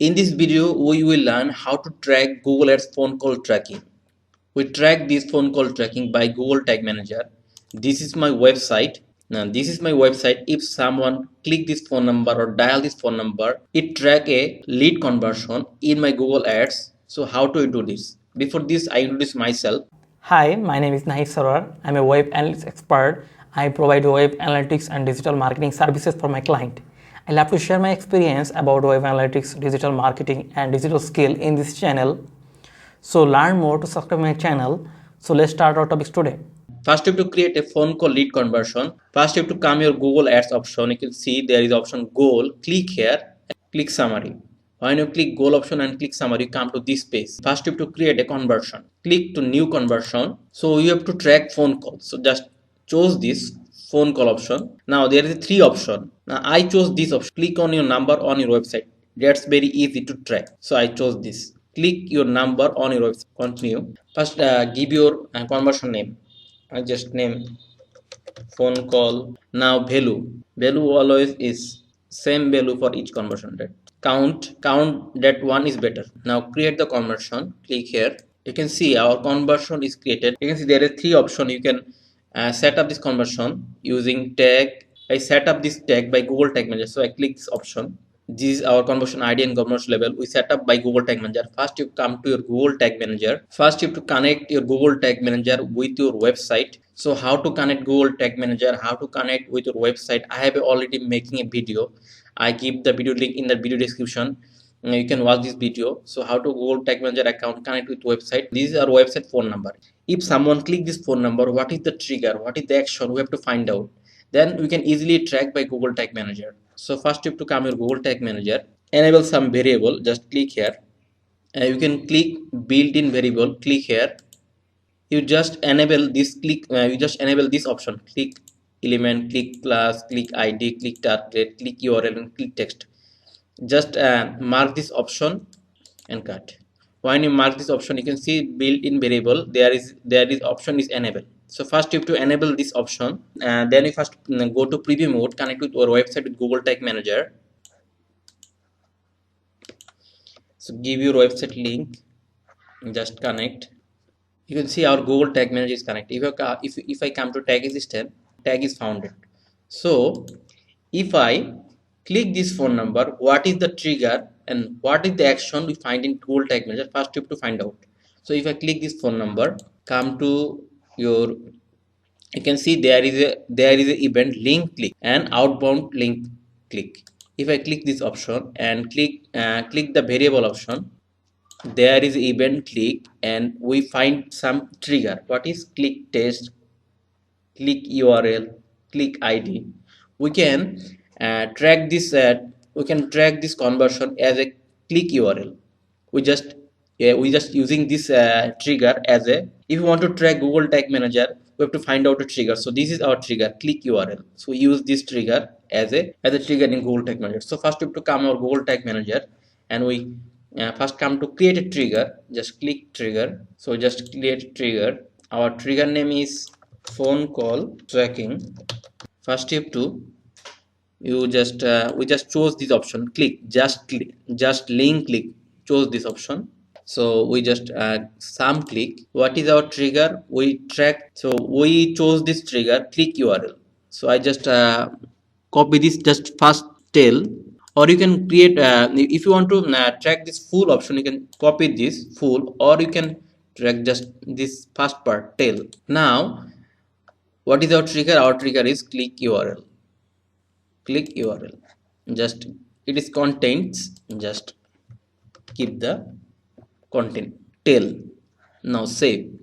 In this video, we will learn how to track Google Ads phone call tracking. We track this phone call tracking by Google Tag Manager. This is my website. Now, this is my website. If someone click this phone number or dial this phone number, it track a lead conversion in my Google Ads. So how to do this? Before this, I introduce myself. Hi, my name is Nahif Sarar. I'm a web analytics expert. I provide web analytics and digital marketing services for my client. I love to share my experience about web analytics, digital marketing, and digital skill in this channel. So learn more to subscribe my channel. So let's start our topics today. First, you have to create a phone call lead conversion. First, you have to come your Google Ads option. You can see there is option goal. Click here. Click summary. When you click goal option and click summary, you come to this page. First, you have to create a conversion. Click to new conversion. So you have to track phone call. So just choose this phone call option. Now there is a three option. Now I chose this option. Click on your number on your website. That's very easy to track. So I chose this. Click your number on your website. Continue. First, give your conversion name. I just name phone call. Now value always is same value for each conversion rate. Count that one is better. Now create the conversion. Click here. You can see our conversion is created. You can see there are three options. You can set up this conversion using tag. I set up this tag by Google Tag Manager, so I click this option. This is our conversion ID and conversion level. We set up by Google Tag Manager. First, you come to your Google Tag Manager. First, you have to connect your Google Tag Manager with your website. So, how to connect Google Tag Manager? How to connect with your website? I have already making a video. I give the video link in the video description. You can watch this video. So, how to Google Tag Manager account connect with website? This is our website phone number. If someone click this phone number, what is the trigger? What is the action? We have to find out. Then we can easily track by Google Tag Manager. So first you have to come your Google Tag Manager, enable some variable, just click here. You can click built-in variable, click here. You just enable this you just enable this option, click element, click class, click ID, click target, click URL, and click text. Just mark this option and cut. When you mark this option, you can see built-in variable, there is option is enable. So first you have to enable this option, and then you first go to preview mode, connect with our website with Google Tag Manager. So give your website link, just connect. You can see our Google Tag Manager is connected. If I come to tag system, tag is founded. So if I click this phone number, what is the trigger and what is the action we find in Google Tag Manager? First you have to find out. So if I click this phone number, come to your, you can see there is a event link click and outbound link click. If I click this option and click the variable option, there is event click and we find some trigger. What is click test, click URL, click ID. We can track this conversion as a click URL. We just using this trigger as a, if you want to track Google Tag Manager, we have to find out a trigger. So this is our trigger, click URL. So we use this trigger as a trigger in Google Tag Manager. So first we have to come our Google Tag Manager and we first come to create a trigger. Just click trigger. So just create trigger. Our trigger name is phone call tracking. First you have to we just chose this option, click just link click, chose this option. So we just some click. What is our trigger? We track. So we chose this trigger, click URL. So I just copy this, just first tail, or you can create if you want to track this full option, you can copy this full, or you can track just this first part tail. Now what is our trigger? Our trigger is click URL. Click URL. Just it is contents. Just keep the content tail. Now save.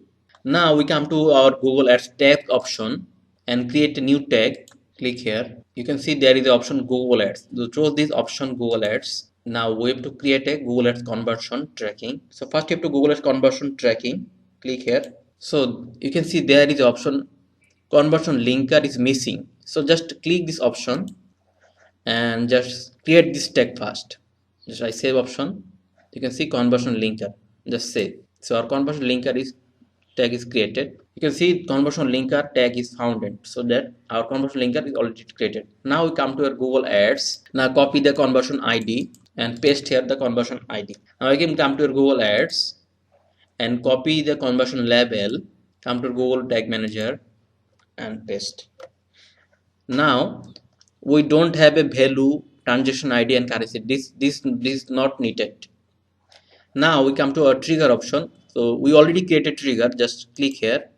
Now we come to our Google Ads tag option and create a new tag. Click here. You can see there is the option Google Ads. So choose this option Google Ads. Now we have to create a Google Ads conversion tracking. So first you have to Google Ads conversion tracking. Click here. So you can see there is the option conversion linker is missing. So just click this option and just create this tag first. Just I save option. You can see conversion linker. Just save. So our conversion linker is tag is created. You can see conversion linker tag is founded, so that our conversion linker is already created. Now we come to our Google Ads. Now copy the conversion ID and paste here the conversion ID. Now I can come to your Google Ads and copy the conversion label, come to Google Tag Manager and paste. Now we don't have a value, transaction ID and currency. This is not needed. Now we come to our trigger option. So we already created trigger. Just click here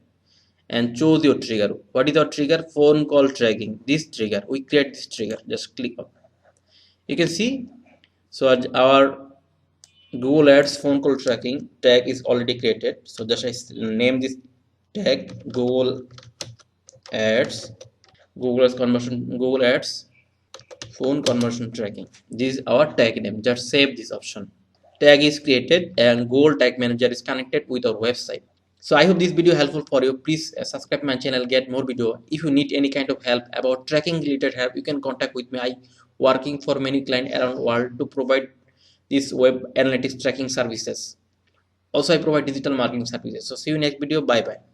and choose your trigger. What is our trigger? Phone call tracking. This trigger, we create this trigger. Just click on. You can see. So our Google Ads phone call tracking tag is already created. So just I name this tag Google Ads. Google Ads phone conversion tracking. This is our tag name. Just save this option. Tag is created and Google Tag Manager is connected with our website. So I hope this video helpful for you. Please subscribe my channel, get more video. If you need any kind of help about tracking related help, you can contact with me. I working for many clients around the world to provide these web analytics tracking services. Also I provide digital marketing services. So see you next video. Bye bye.